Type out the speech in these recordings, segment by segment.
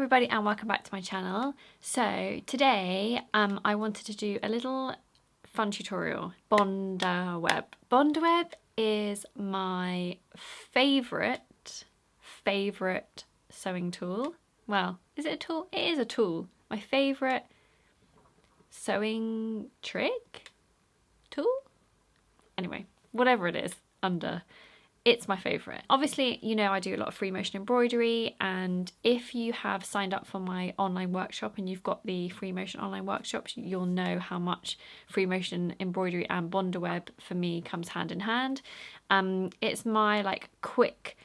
everybody and welcome back to my channel. So today I wanted to do a little fun tutorial. Bondaweb. Bondaweb is my favourite sewing tool. Well, is it a tool? It is a tool. My favourite sewing trick? Tool? Anyway, whatever it is under. It's my favourite. Obviously, you know I do a lot of free motion embroidery, and if you have signed up for my online workshop and you've got the free motion online workshops, you'll know how much free motion embroidery and Bondaweb for me comes hand in hand. It's my like quick,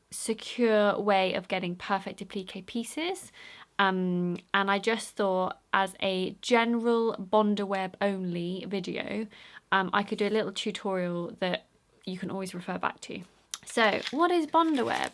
secure way of getting perfect applique pieces. And I just thought as a general Bondaweb only video, I could do a little tutorial that you can always refer back to. So what is Bondaweb?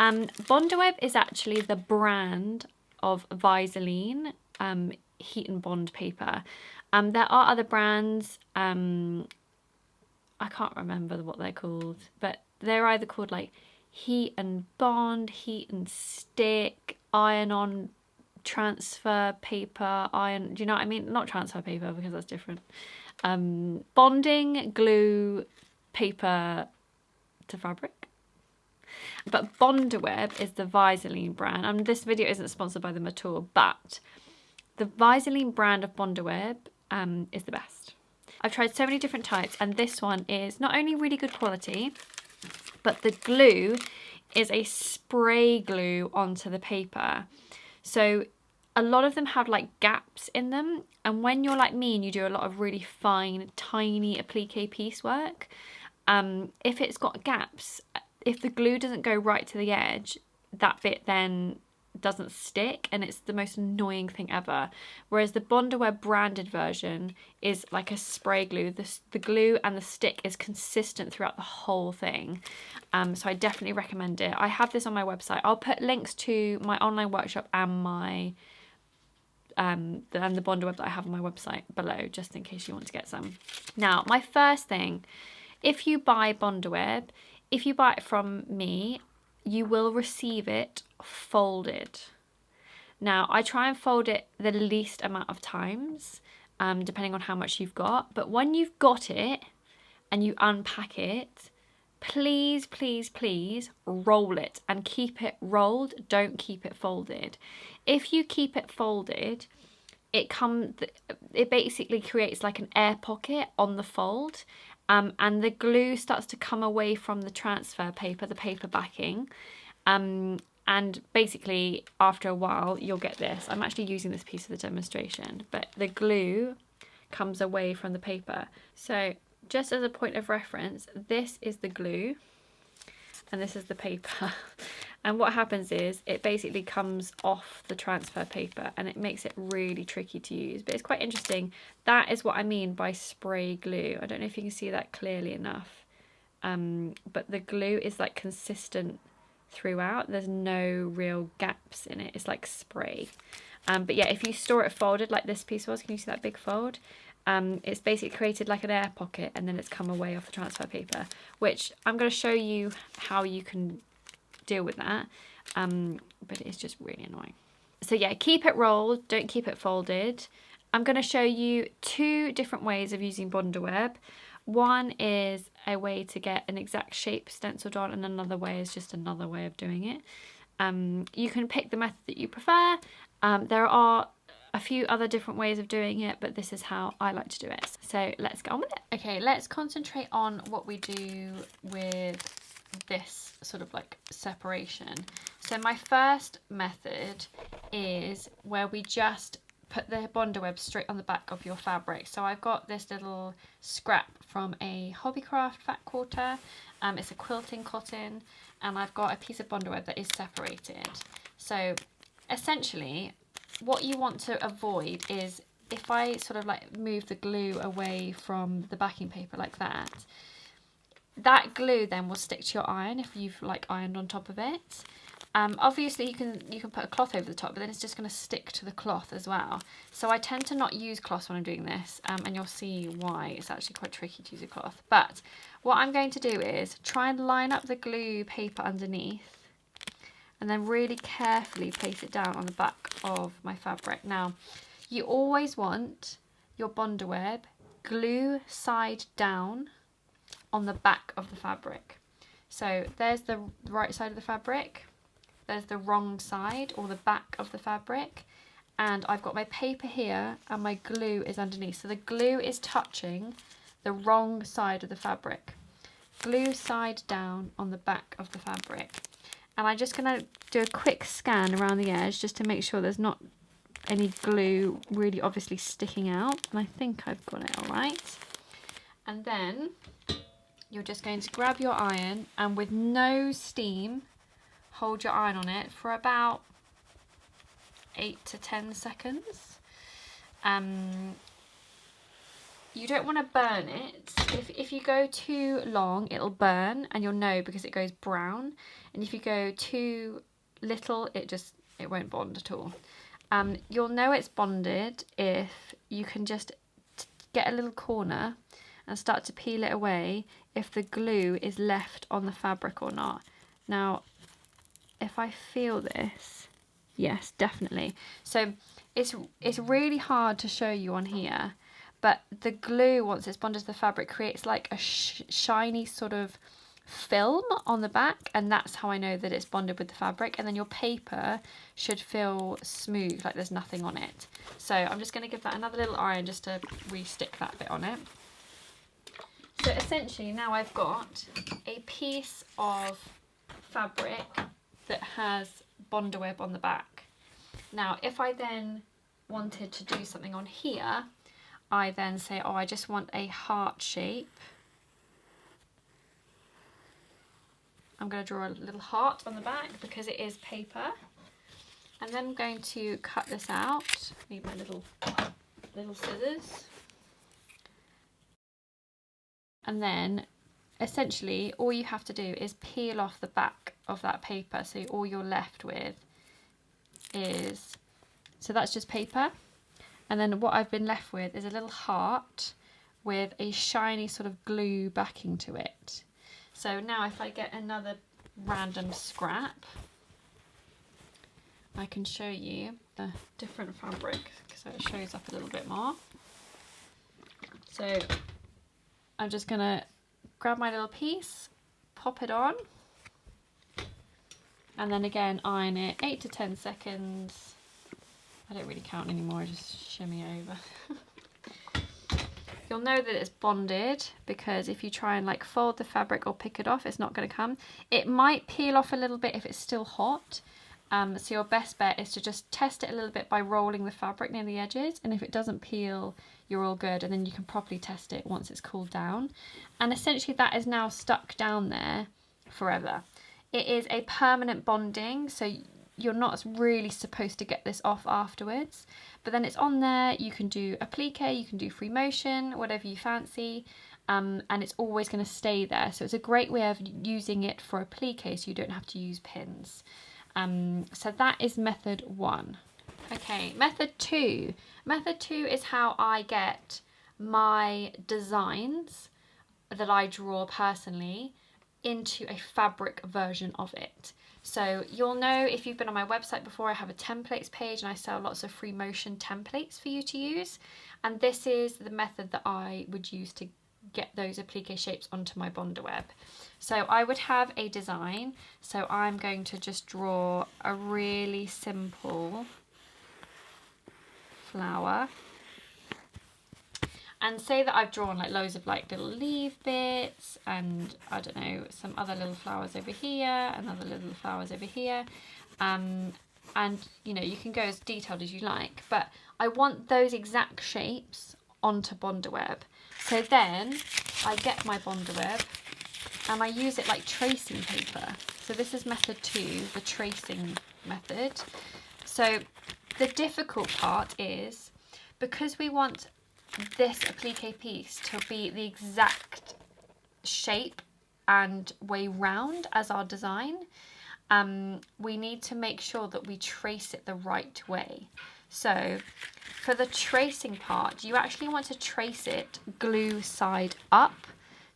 Bondaweb is actually the brand of Visaline heat and bond paper. There are other brands, I can't remember what they're called, but they're either called like heat and bond, heat and stick, iron-on transfer paper, do you know what I mean? Not transfer paper because that's different. Bonding, glue, paper to fabric. But Bondaweb is the Visaline brand, and this video isn't sponsored by them at all, but the Visaline brand of Bondaweb is the best. I've tried so many different types, and this one is not only really good quality, but the glue is a spray glue onto the paper. So a lot of them have like gaps in them, and when you're like me and you do a lot of really fine, tiny applique piecework, if it's got gaps, if the glue doesn't go right to the edge, that bit then doesn't stick, and it's the most annoying thing ever. Whereas the Bondaweb branded version is like a spray glue. The glue and the stick is consistent throughout the whole thing. So I definitely recommend it. I have this on my website. I'll put links to my online workshop and my the Bondaweb that I have on my website below, just in case you want to get some. Now, my first thing, if you buy Bondaweb, if you buy it from me, you will receive it folded. Now, I try and fold it the least amount of times, depending on how much you've got. But when you've got it and you unpack it, please, please, please roll it and keep it rolled. Don't keep it folded. If you keep it folded, it basically creates like an air pocket on the fold. And the glue starts to come away from the transfer paper, the paper backing. And basically, after a while, you'll get this. I'm actually using this piece for the demonstration, but the glue comes away from the paper. So just as a point of reference, this is the glue and this is the paper. And what happens is it basically comes off the transfer paper and it makes it really tricky to use. But it's quite interesting. That is what I mean by spray glue. I don't know if you can see that clearly enough. But the glue is like consistent throughout. There's no real gaps in it. It's like spray. But yeah, if you store it folded like this piece was, can you see that big fold? It's basically created like an air pocket and then it's come away off the transfer paper, which I'm going to show you how you can deal with that, but it's just really annoying. So yeah, keep it rolled, don't keep it folded. I'm going to show you two different ways of using Bondaweb. One is a way to get an exact shape stenciled on, and another way is just another way of doing it. You can pick the method that you prefer. There are a few other different ways of doing it, but this is how I like to do it. So let's get on with it. Okay, let's concentrate on what we do with this sort of like separation. So my first method is where we just put the Bondaweb straight on the back of your fabric. So I've got this little scrap from a Hobbycraft fat quarter. It's a quilting cotton, and I've got a piece of Bondaweb that is separated. So essentially what you want to avoid is if I sort of like move the glue away from the backing paper like that, that glue then will stick to your iron if you've like ironed on top of it. Obviously you can put a cloth over the top, but then it's just going to stick to the cloth as well. So I tend to not use cloths when I'm doing this, and you'll see why. It's actually quite tricky to use a cloth. But what I'm going to do is try and line up the glue paper underneath, and then really carefully place it down on the back of my fabric. Now, you always want your Bondaweb glue side down on the back of the fabric. So there's the right side of the fabric, there's the wrong side or the back of the fabric, and I've got my paper here and my glue is underneath. So the glue is touching the wrong side of the fabric. Glue side down on the back of the fabric. And I'm just going to do a quick scan around the edge just to make sure there's not any glue really obviously sticking out. And I think I've got it all right. And then you're just going to grab your iron and with no steam, hold your iron on it for about 8 to 10 seconds. You don't want to burn it. If you go too long, it'll burn and you'll know because it goes brown. And if you go too little, it won't bond at all. You'll know it's bonded if you can just get a little corner and start to peel it away if the glue is left on the fabric or not. Now, if I feel this, yes, definitely. So it's really hard to show you on here, but the glue, once it's bonded to the fabric, creates like a shiny sort of film on the back, and that's how I know that it's bonded with the fabric. And then your paper should feel smooth, like there's nothing on it. So I'm just going to give that another little iron just to re-stick that bit on it. So essentially now I've got a piece of fabric that has Bondaweb on the back. Now if I then wanted to do something on here, I then say, oh, I just want a heart shape. I'm going to draw a little heart on the back because it is paper. And then I'm going to cut this out. Need my little scissors. And then essentially all you have to do is peel off the back of that paper. So all you're left with is, so that's just paper. And then what I've been left with is a little heart with a shiny sort of glue backing to it. So now if I get another random scrap, I can show you a different fabric so it shows up a little bit more. So I'm just going to grab my little piece, pop it on, and then again iron it 8 to 10 seconds. I don't really count anymore, I just shimmy over. You'll know that it's bonded because if you try and like fold the fabric or pick it off, it's not going to come. It might peel off a little bit if it's still hot. So your best bet is to just test it a little bit by rolling the fabric near the edges, and if it doesn't peel, you're all good, and then you can properly test it once it's cooled down. And essentially that is now stuck down there forever. It is a permanent bonding, so you're not really supposed to get this off afterwards, but then it's on there. You can do applique, you can do free motion, whatever you fancy, and it's always going to stay there. So it's a great way of using it for applique so you don't have to use pins. So that is method 1. Okay, method 2. Method 2 is how I get my designs that I draw personally into a fabric version of it. So you'll know if you've been on my website before, I have a templates page and I sell lots of free motion templates for you to use. And this is the method that I would use to get those applique shapes onto my Bondaweb. So I would have a design. So I'm going to just draw a really simple flower. And say that I've drawn like loads of like little leaf bits and I don't know, some other little flowers over here and other little flowers over here. And you know, you can go as detailed as you like, but I want those exact shapes onto Bondaweb. So then I get my Bondaweb and I use it like tracing paper. So this is method 2, the tracing method. So the difficult part is because we want this applique piece to be the exact shape and way round as our design, we need to make sure that we trace it the right way. So for the tracing part, you actually want to trace it glue side up.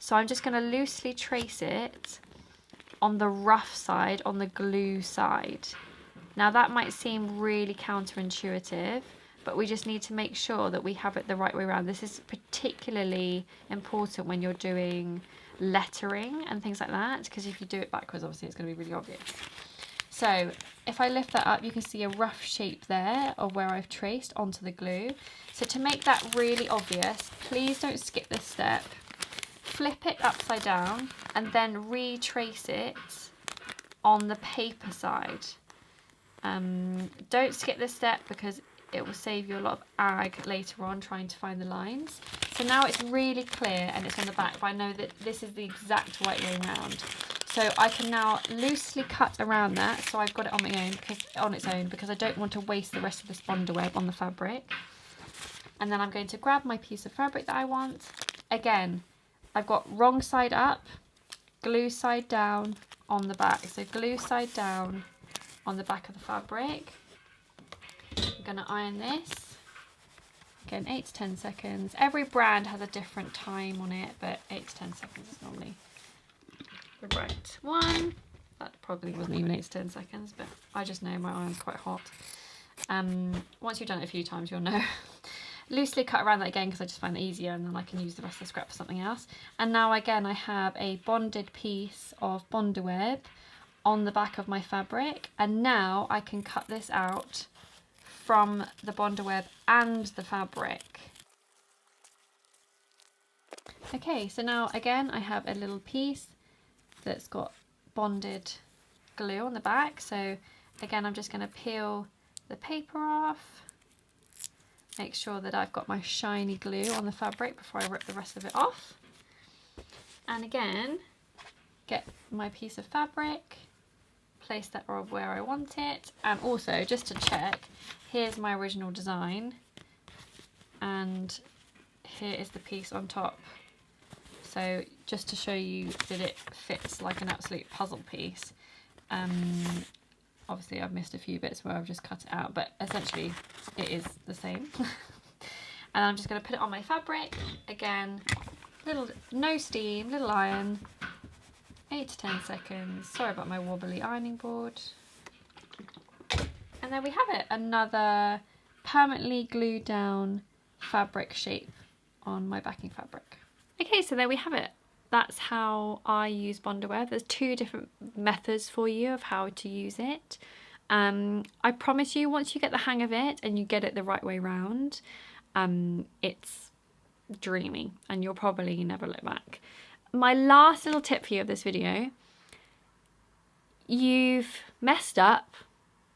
So I'm just going to loosely trace it on the rough side, on the glue side. Now that might seem really counterintuitive, but we just need to make sure that we have it the right way around. This is particularly important when you're doing lettering and things like that, because if you do it backwards, obviously it's going to be really obvious. So if I lift that up, you can see a rough shape there of where I've traced onto the glue. So to make that really obvious, please don't skip this step. Flip it upside down and then retrace it on the paper side. Don't skip this step because it will save you a lot of ag later on trying to find the lines. So now it's really clear and it's on the back, but I know that this is the exact right way around. So I can now loosely cut around that, so I've got it on my own on its own because I don't want to waste the rest of this Bondaweb on the fabric. And then I'm going to grab my piece of fabric that I want. Again, I've got wrong side up, glue side down on the back. So glue side down on the back of the fabric. I'm going to iron this. Again, 8 to 10 seconds. Every brand has a different time on it, but 8 to 10 seconds is normally the right one. That probably wasn't even 8 to 10 seconds, but I just know my iron's quite hot. Once you've done it a few times, you'll know. Loosely cut around that again because I just find it easier, and then I can use the rest of the scrap for something else. And now again I have a bonded piece of Bondaweb on the back of my fabric, and now I can cut this out from the Bondaweb and the fabric. Okay, so now again I have a little piece that's got bonded glue on the back. So again, I'm just going to peel the paper off, make sure that I've got my shiny glue on the fabric before I rip the rest of it off. And again, get my piece of fabric, place that where I want it, and also just to check, here's my original design and here is the piece on top. So just to show you that it fits like an absolute puzzle piece. Obviously I've missed a few bits where I've just cut it out, but essentially it is the same. And I'm just going to put it on my fabric. Again, no steam, little iron, 8 to 10 seconds. Sorry about my wobbly ironing board. And there we have it, another permanently glued down fabric shape on my backing fabric. Okay, so there we have it. That's how I use Bondaweb. There's 2 different methods for you of how to use it. I promise you, once you get the hang of it and you get it the right way round, it's dreamy and you'll probably never look back. My last little tip for you of this video: you've messed up,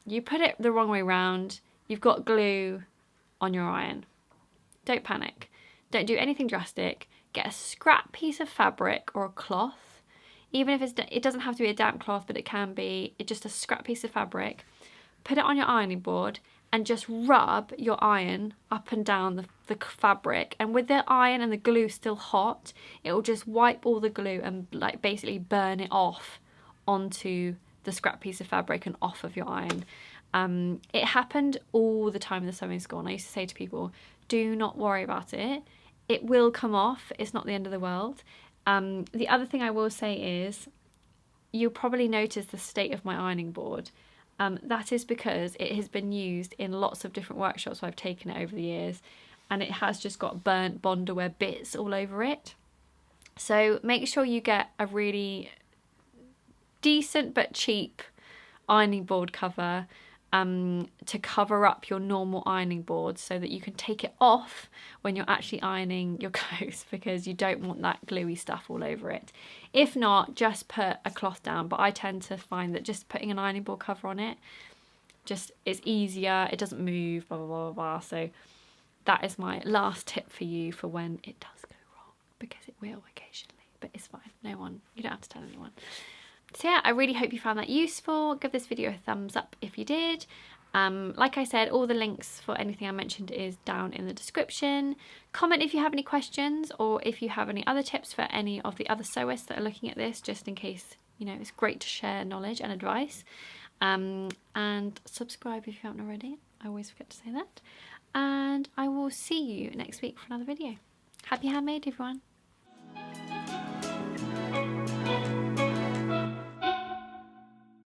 you put it the wrong way round, you've got glue on your iron. Don't panic. Don't do anything drastic. Get a scrap piece of fabric or a cloth, even if it doesn't have to be a damp cloth, but it can be just a scrap piece of fabric. Put it on your ironing board and just rub your iron up and down the fabric, and with the iron and the glue still hot, it will just wipe all the glue and like basically burn it off onto the scrap piece of fabric and off of your iron. It happened all the time in the sewing school, and I used to say to people, do not worry about it. It will come off. It's not the end of the world. The other thing I will say is, you'll probably notice the state of my ironing board. That is because it has been used in lots of different workshops where I've taken it over the years, and it has just got burnt Bondaweb bits all over it. So make sure you get a really decent but cheap ironing board cover to cover up your normal ironing board, so that you can take it off when you're actually ironing your clothes, because you don't want that gluey stuff all over it. If not, just put a cloth down, but I tend to find that just putting an ironing board cover on it just is easier, it doesn't move, blah blah blah blah blah. So that is my last tip for you for when it does go wrong, because it will occasionally, but it's fine. You don't have to tell anyone. So yeah, I really hope you found that useful. Give this video a thumbs up if you did. Like I said, all the links for anything I mentioned is down in the description. Comment if you have any questions, or if you have any other tips for any of the other sewists that are looking at this, just in case, you know, it's great to share knowledge and advice. And subscribe if you haven't already. I always forget to say that. And I will see you next week for another video. Happy handmade, everyone.